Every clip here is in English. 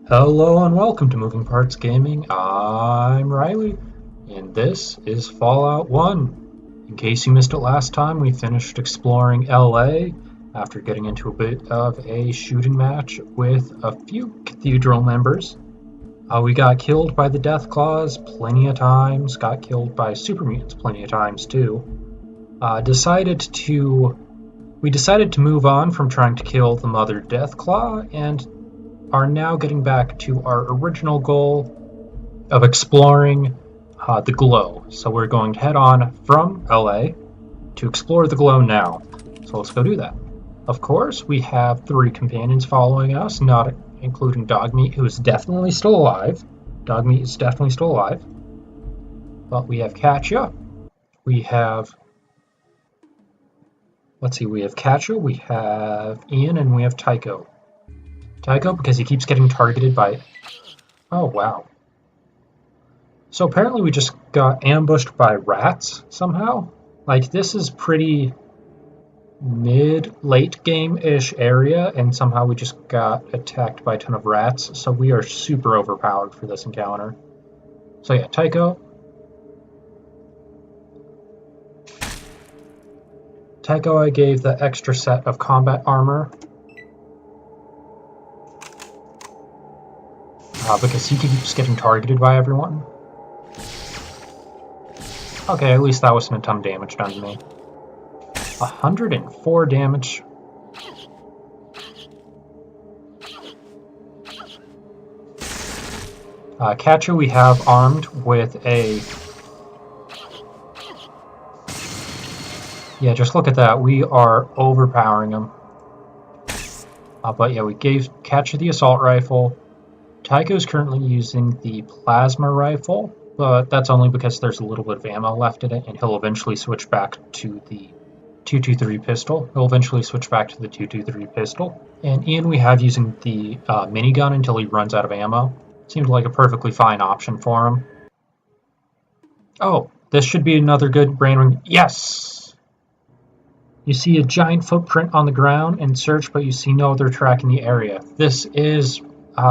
Hello and welcome to Moving Parts Gaming. I'm Riley, and this is Fallout 1. In case you missed it last time, we finished exploring LA after getting into a bit of a shooting match with a few Cathedral members. We got killed by the Death Claws plenty of times, got killed by super mutants plenty of times too. We decided to move on from trying to kill the Mother Death Claw and are now getting back to our original goal of exploring the glow. So we're going to head on from LA to explore the glow now. So let's go do that. Of course, we have 3 companions following us, not including Dogmeat, who is definitely still alive. Dogmeat is definitely still alive. But we have Katya. We have Katya, we have Ian, and we have Tycho. Tycho, because he keeps getting targeted by... Oh, wow. So apparently we just got ambushed by rats, somehow. Like, this is pretty mid-late game-ish area, and somehow we just got attacked by a ton of rats, so we are super overpowered for this encounter. So yeah, Tycho. Tycho I gave the extra set of combat armor. Because he keeps getting targeted by everyone. Okay, at least that wasn't a ton of damage done to me. 104 damage. Katya we have armed with a... Yeah, just look at that. We are overpowering him. But yeah, we gave Katya the assault rifle. Tycho is currently using the plasma rifle, but that's only because there's a little bit of ammo left in it, and he'll eventually switch back to the 223 pistol. And Ian we have using the minigun until he runs out of ammo. Seemed like a perfectly fine option for him. Oh, this should be another good random... Yes! You see a giant footprint on the ground and search, but you see no other track in the area. This is...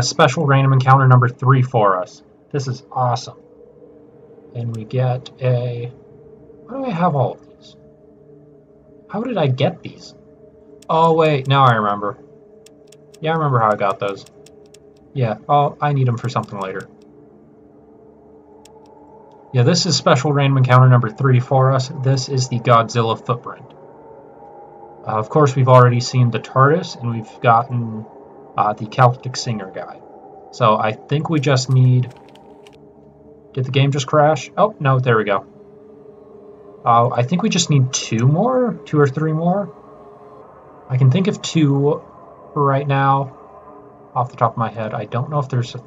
special random encounter number 3 for us. This is awesome. And we get a... Why do I have all of these? How did I get these? Oh wait, now I remember. Yeah, I remember how I got those. Yeah, oh, I need them for something later. Yeah, this is special random encounter number 3 for us. This is the Godzilla footprint. Of course, we've already seen the TARDIS, and we've gotten... the Celtic Singer guy. So I think we just need... Did the game just crash? Oh, no, there we go. I think we just need 2 or 3 more. I can think of 2 right now, off the top of my head. I don't know if there's a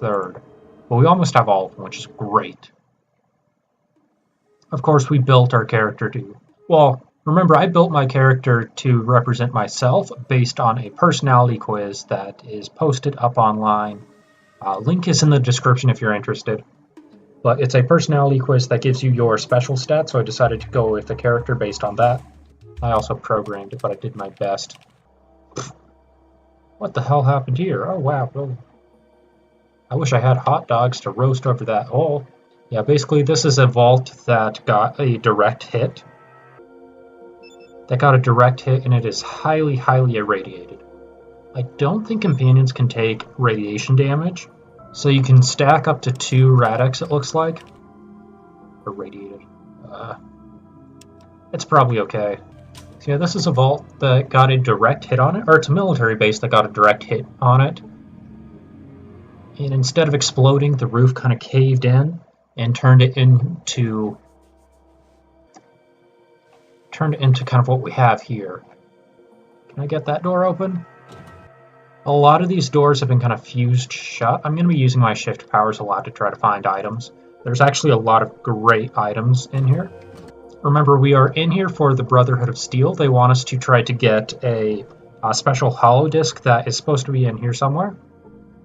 third. But we almost have all of them, which is great. Of course, we built our character to... Well, remember, I built my character to represent myself based on a personality quiz that is posted up online. Link is in the description if you're interested. But it's a personality quiz that gives you your special stats, so I decided to go with a character based on that. I also programmed it, but I did my best. What the hell happened here? Oh, wow. Oh. I wish I had hot dogs to roast over that hole. Yeah, basically this is a vault that got a direct hit. And it is highly, highly irradiated. I don't think companions can take radiation damage, so you can stack up to 2 Radix, it looks like. Irradiated. It's probably okay. So yeah, this is a vault that got a direct hit on it, or it's a military base that got a direct hit on it. And instead of exploding, the roof kind of caved in and turned it into kind of what we have here. Can I get that door open? A lot of these doors have been kind of fused shut. I'm going to be using my shift powers a lot to try to find items. There's actually a lot of great items in here. Remember, we are in here for the Brotherhood of Steel. They want us to try to get a special holodisc that is supposed to be in here somewhere.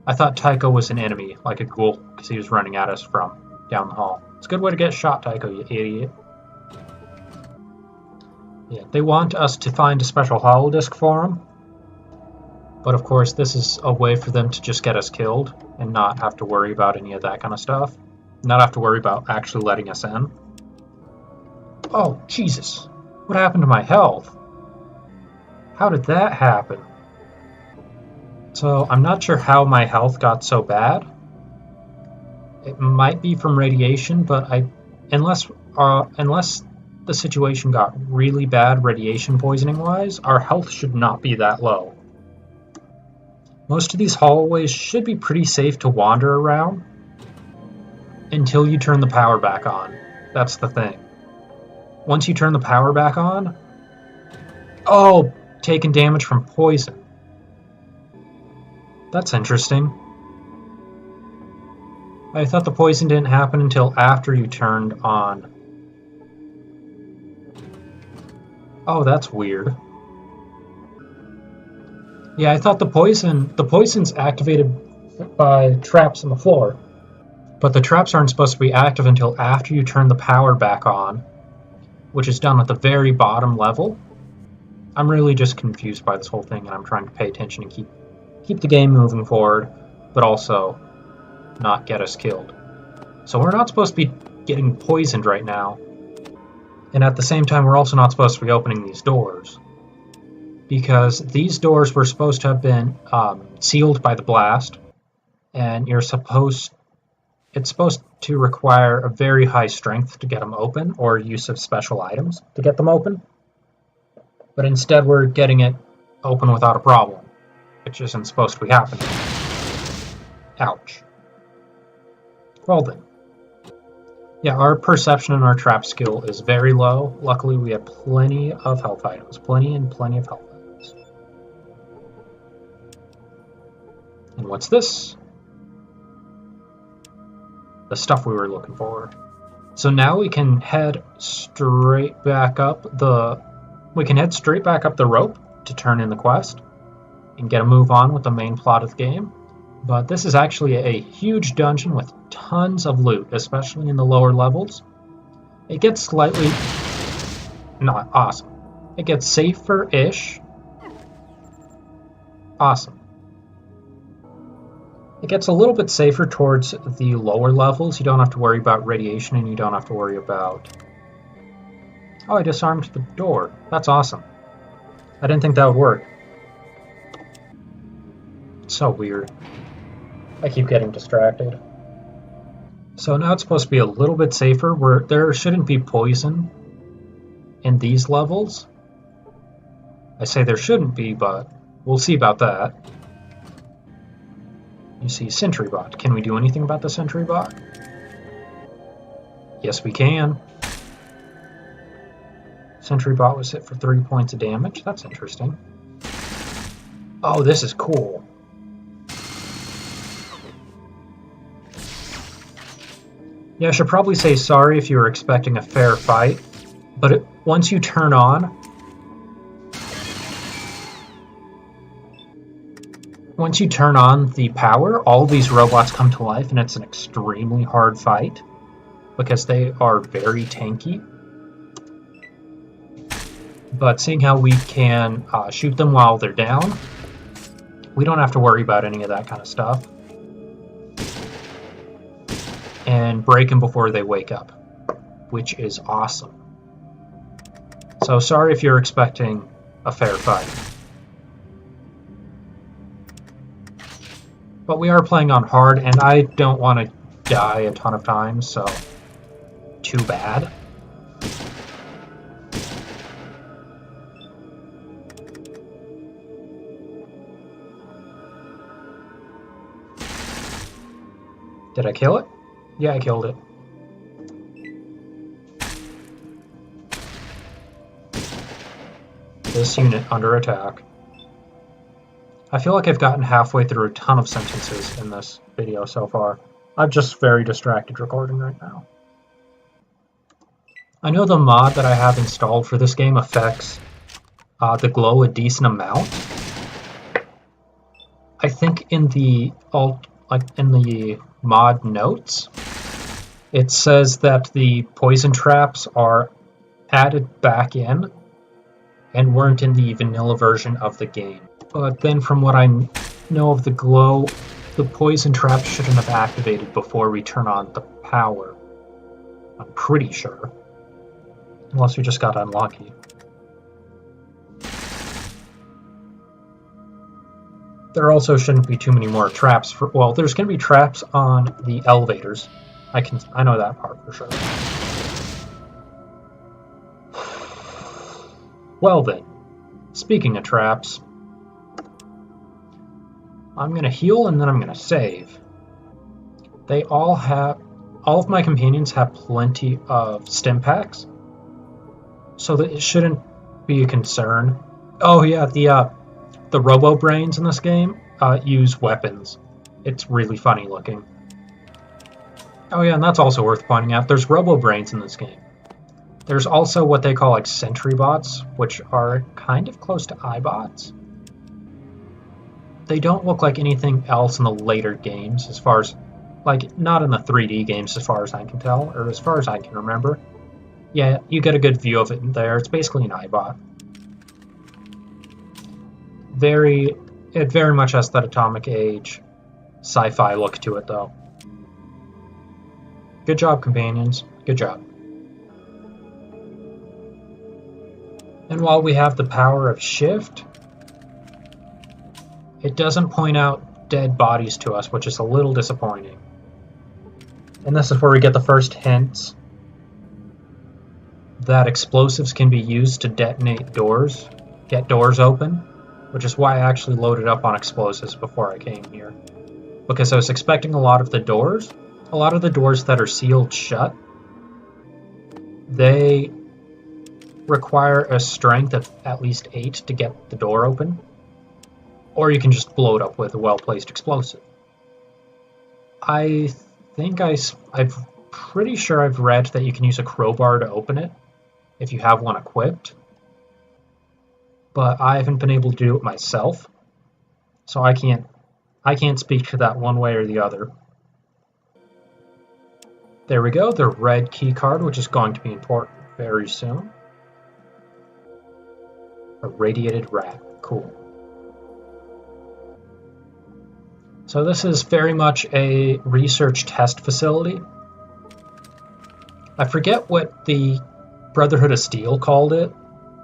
I thought Tycho was an enemy, like a ghoul, because he was running at us from down the hall. It's a good way to get shot, Tycho, you idiot. Yeah, they want us to find a special holodisc for them. But of course, this is a way for them to just get us killed and not have to worry about any of that kind of stuff. Not have to worry about actually letting us in. Oh, Jesus. What happened to my health? How did that happen? So, I'm not sure how my health got so bad. It might be from radiation, but unless the situation got really bad radiation poisoning wise, our health should not be that low. Most of these hallways should be pretty safe to wander around until you turn the power back on. That's the thing. Once you turn the power back on, oh, taking damage from poison. That's interesting. I thought the poison didn't happen until after you turned on. Oh, that's weird. Yeah, I thought the poison's activated by traps on the floor. But the traps aren't supposed to be active until after you turn the power back on, which is done at the very bottom level. I'm really just confused by this whole thing, and I'm trying to pay attention and keep the game moving forward, but also not get us killed. So we're not supposed to be getting poisoned right now. And at the same time, we're also not supposed to be opening these doors, because these doors were supposed to have been sealed by the blast, and it's supposed to require a very high strength to get them open, or use of special items to get them open. But instead we're getting it open without a problem, which isn't supposed to be happening. Ouch. Well then. Yeah, our perception and our trap skill is very low. Luckily we have plenty of health items. Plenty of health items. And what's this? The stuff we were looking for. So now we can head straight back up the rope to turn in the quest and get a move on with the main plot of the game. But this is actually a huge dungeon with tons of loot, especially in the lower levels. It gets slightly not awesome. It gets safer-ish. Awesome. It gets a little bit safer towards the lower levels. You don't have to worry about radiation, and you don't have to worry about... Oh, I disarmed the door. That's awesome. I didn't think that would work. It's so weird. I keep getting distracted. So now it's supposed to be a little bit safer, where there shouldn't be poison in these levels. I say there shouldn't be, but we'll see about that. You see Sentry Bot. Can we do anything about the Sentry Bot? Yes, we can. Sentry Bot was hit for 3 points of damage. That's interesting. Oh, this is cool. Yeah, I should probably say sorry if you were expecting a fair fight, but once you turn on the power, all these robots come to life, and it's an extremely hard fight because they are very tanky. But seeing how we can shoot them while they're down, we don't have to worry about any of that kind of stuff. And break them before they wake up, which is awesome. So sorry if you're expecting a fair fight. But we are playing on hard, and I don't want to die a ton of times, so too bad. Did I kill it? Yeah, I killed it. This unit under attack. I feel like I've gotten halfway through a ton of sentences in this video so far. I'm just very distracted recording right now. I know the mod that I have installed for this game affects the glow a decent amount. I think in the mod notes, it says that the poison traps are added back in and weren't in the vanilla version of the game. But then from what I know of the glow, the poison trap shouldn't have activated before we turn on the power. I'm pretty sure. Unless we just got unlucky. There also shouldn't be too many more traps for, well, there's going to be traps on the elevators. I know that part for sure. Well then, speaking of traps, I'm going to heal and then I'm going to save. All of my companions have plenty of stim packs, so that it shouldn't be a concern. Oh yeah, the Robo Brains in this game use weapons. It's really funny looking. Oh yeah, and that's also worth pointing out. There's Robo Brains in this game. There's also what they call like sentry bots, which are kind of close to iBots. They don't look like anything else in the later games, as far as, like, not in the 3D games as far as I can tell, or as far as I can remember. Yeah, you get a good view of it there. It's basically an iBot. It very much has that Atomic Age sci-fi look to it, though. Good job, companions. Good job. And while we have the power of shift, it doesn't point out dead bodies to us, which is a little disappointing. And this is where we get the first hints that explosives can be used to detonate doors, get doors open, which is why I actually loaded up on explosives before I came here. Because I was expecting a lot of the doors that are sealed shut, they require a strength of at least 8 to get the door open, or you can just blow it up with a well-placed explosive. I'm pretty sure I've read that you can use a crowbar to open it if you have one equipped, but I haven't been able to do it myself, so I can't speak to that one way or the other. There we go, the red key card, which is going to be important very soon. A radiated rat, cool. So this is very much a research test facility. I forget what the Brotherhood of Steel called it.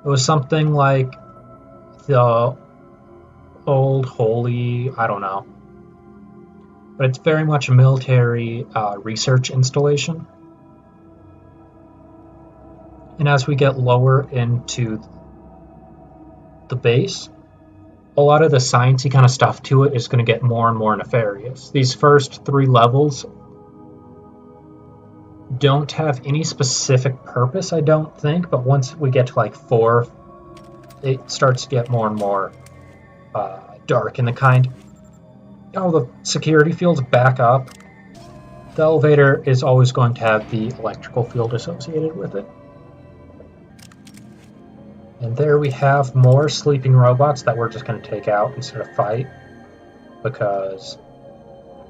It was something like the Old Holy, I don't know. But it's very much a military research installation. And as we get lower into the base, a lot of the sciencey kind of stuff to it is going to get more and more nefarious. These first 3 levels don't have any specific purpose, I don't think, but once we get to like 4, it starts to get more and more dark, and the security fields back up. The elevator is always going to have the electrical field associated with it. And there we have more sleeping robots that we're just going to take out instead of fight, because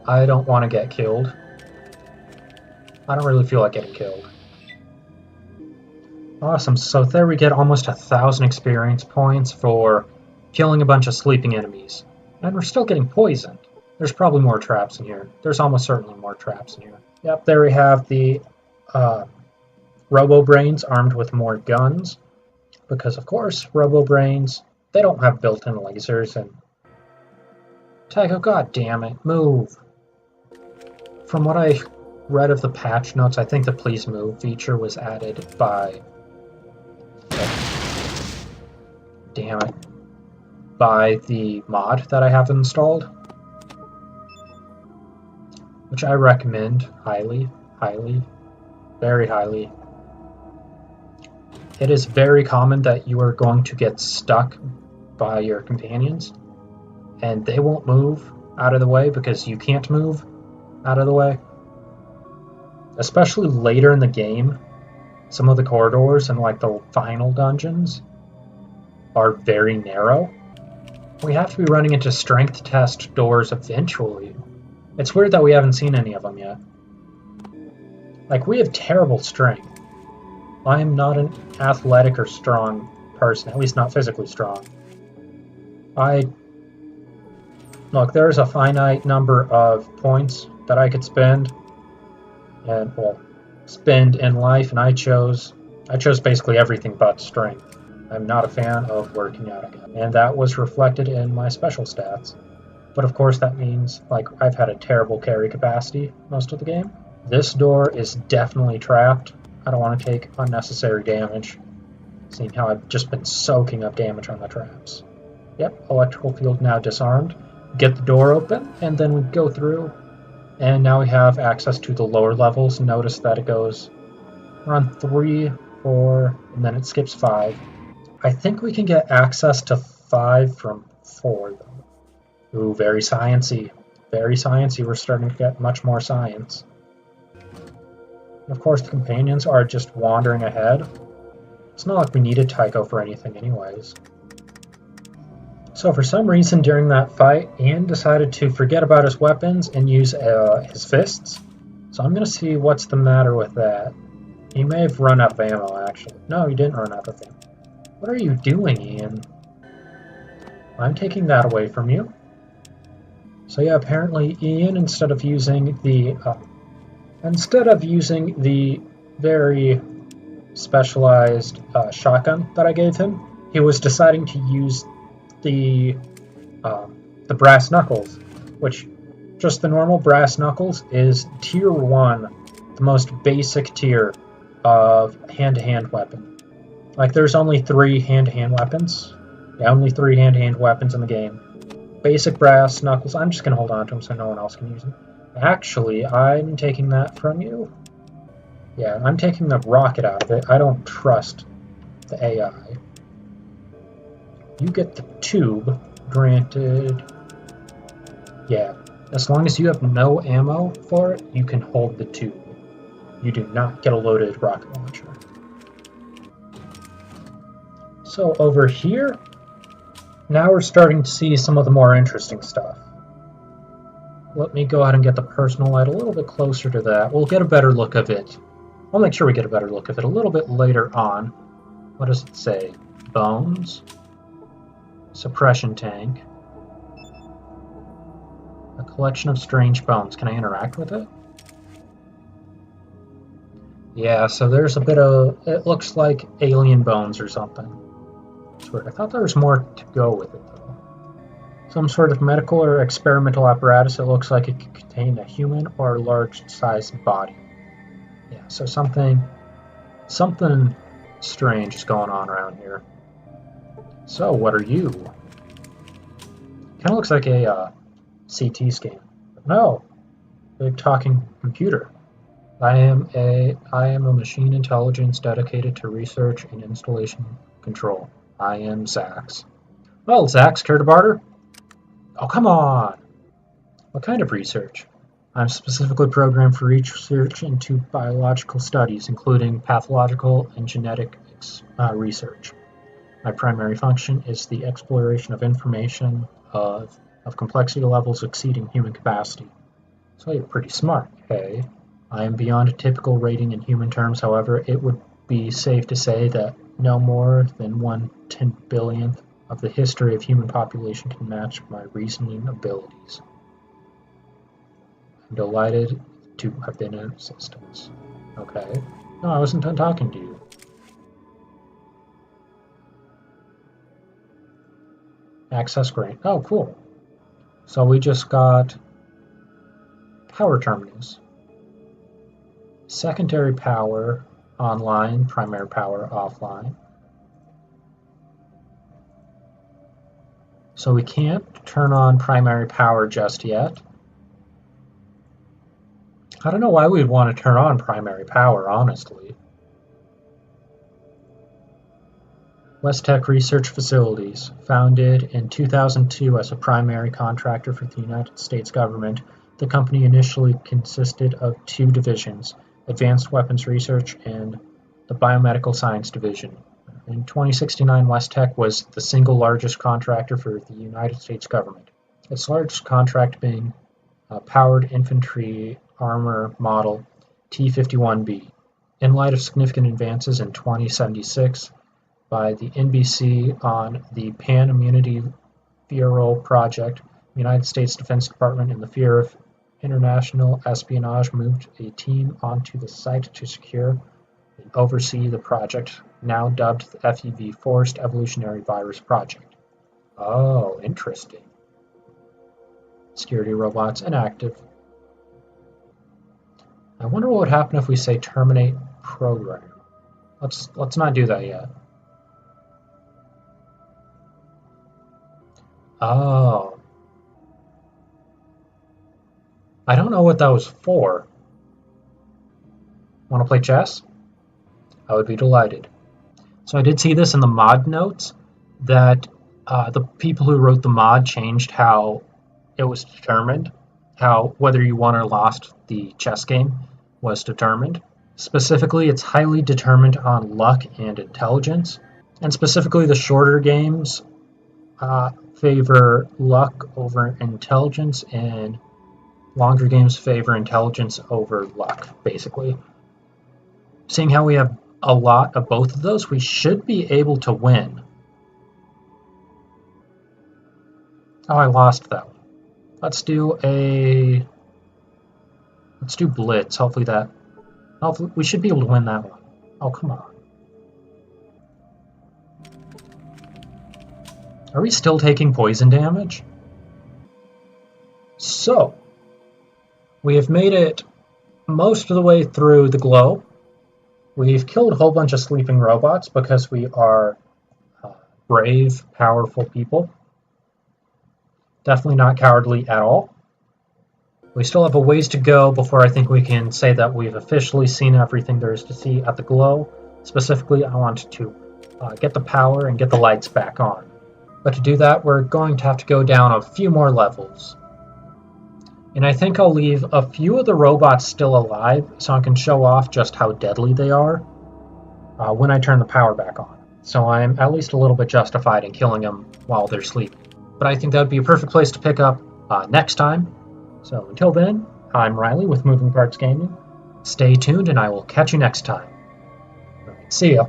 I don't want to get killed. I don't really feel like getting killed. Awesome, so there we get almost 1,000 experience points for killing a bunch of sleeping enemies. And we're still getting poisoned. There's probably more traps in here. There's almost certainly more traps in here. Yep, there we have the Robo-Brains armed with more guns. Because, of course, Robo-Brains, they don't have built-in lasers, and Tycho, god damn it, move. From what I read of the patch notes, I think the Please Move feature was added by... damn it. By the mod that I have installed. Which I recommend highly, very highly. It is very common that you are going to get stuck by your companions, and they won't move out of the way because you can't move out of the way. Especially later in the game, some of the corridors and like the final dungeons are very narrow. We have to be running into strength test doors eventually. It's weird that we haven't seen any of them yet. Like, we have terrible strength. I am not an athletic or strong person, at least not physically strong. I Look, there's a finite number of points that I could spend, and well, spend in life, and I chose basically everything but strength. I'm not a fan of working out again, and that was reflected in my special stats. But of course, that means like I've had a terrible carry capacity most of the game. This door is definitely trapped. I don't want to take unnecessary damage, seeing how I've just been soaking up damage on the traps. Yep, electrical field now disarmed. Get the door open, and then we go through, and now we have access to the lower levels. Notice that it goes around 3, 4, and then it skips 5. I think we can get access to 5 from 4, though. Ooh, very sciencey. Very sciencey. We're starting to get much more science. Of course, the companions are just wandering ahead. It's not like we needed Tycho for anything anyways. So for some reason during that fight, Ian decided to forget about his weapons and use his fists. So I'm going to see what's the matter with that. He may have run out of ammo, actually. No, he didn't run out of ammo. What are you doing, Ian? I'm taking that away from you. So yeah, apparently Ian, instead of using the very specialized shotgun that I gave him, he was deciding to use the brass knuckles, which just the normal brass knuckles is tier 1, the most basic tier of hand-to-hand weapon. Like there's only 3 hand-to-hand weapons. Yeah, only 3 hand-to-hand weapons in the game. Basic brass knuckles. I'm just gonna hold on to them so no one else can use them. Actually, I'm taking that from you. Yeah, I'm taking the rocket out of it. I don't trust the AI. You get the tube, granted. Yeah, as long as you have no ammo for it, you can hold the tube. You do not get a loaded rocket launcher. So over here, now we're starting to see some of the more interesting stuff. Let me go ahead and get the personal light a little bit closer to that. We'll get a better look of it. I'll make sure we get a better look of it a little bit later on. What does it say? Bones. Suppression tank. A collection of strange bones. Can I interact with it? Yeah, so there's a bit of... It looks like alien bones or something. It's weird. I thought there was more to go with it, though. Some sort of medical or experimental apparatus. It looks like it could contain a human or large-sized body. Yeah, so something strange is going on around here. So, what are you? Kind of looks like a CT scan. No, a talking computer. I am a machine intelligence dedicated to research and installation control. I am Zax. Well, Zax, care to barter? Oh, come on! What kind of research? I'm specifically programmed for research into biological studies, including pathological and genetic research. My primary function is the exploration of information of complexity levels exceeding human capacity. So you're pretty smart, hey? I am beyond a typical rating in human terms, however, it would be safe to say that no more than 1/10,000,000,000th of the history of human population can match my reasoning abilities. I'm delighted to have been in assistance. Okay. No, I wasn't done talking to you. Access grant. Oh, cool. So we just got power terminals. Secondary power online, primary power offline. So we can't turn on primary power just yet. I don't know why we'd want to turn on primary power, honestly. West Tech Research Facilities, founded in 2002 as a primary contractor for the United States government, the company initially consisted of 2 divisions, Advanced Weapons Research and the Biomedical Science Division. In 2069, West Tech was the single largest contractor for the United States government, its largest contract being Powered Infantry Armor Model T-51B. In light of significant advances in 2076 by the NBC on the Pan Immunity Viral Project, United States Defense Department, in the fear of international espionage, moved a team onto the site to secure and oversee the project, now dubbed the FEV Forced Evolutionary Virus Project. Oh, interesting. Security robots inactive. I wonder what would happen if we say terminate program. Let's not do that yet. Oh. I don't know what that was for. Want to play chess? I would be delighted. So I did see this in the mod notes that the people who wrote the mod changed how it was determined, how whether you won or lost the chess game was determined. Specifically, it's highly determined on luck and intelligence, and specifically the shorter games favor luck over intelligence, and longer games favor intelligence over luck, basically. Seeing how we have a lot of both of those, we should be able to win. Oh, I lost that one. Let's do blitz. Hopefully we should be able to win that one. Oh, come on. Are we still taking poison damage? So, we have made it most of the way through the glow. We've killed a whole bunch of sleeping robots because we are brave, powerful people. Definitely not cowardly at all. We still have a ways to go before I think we can say that we've officially seen everything there is to see at the glow. Specifically, I want to get the power and get the lights back on. But to do that, we're going to have to go down a few more levels. And I think I'll leave a few of the robots still alive so I can show off just how deadly they are when I turn the power back on. So I'm at least a little bit justified in killing them while they're sleeping. But I think that would be a perfect place to pick up next time. So until then, I'm Riley with Moving Parts Gaming. Stay tuned and I will catch you next time. See ya.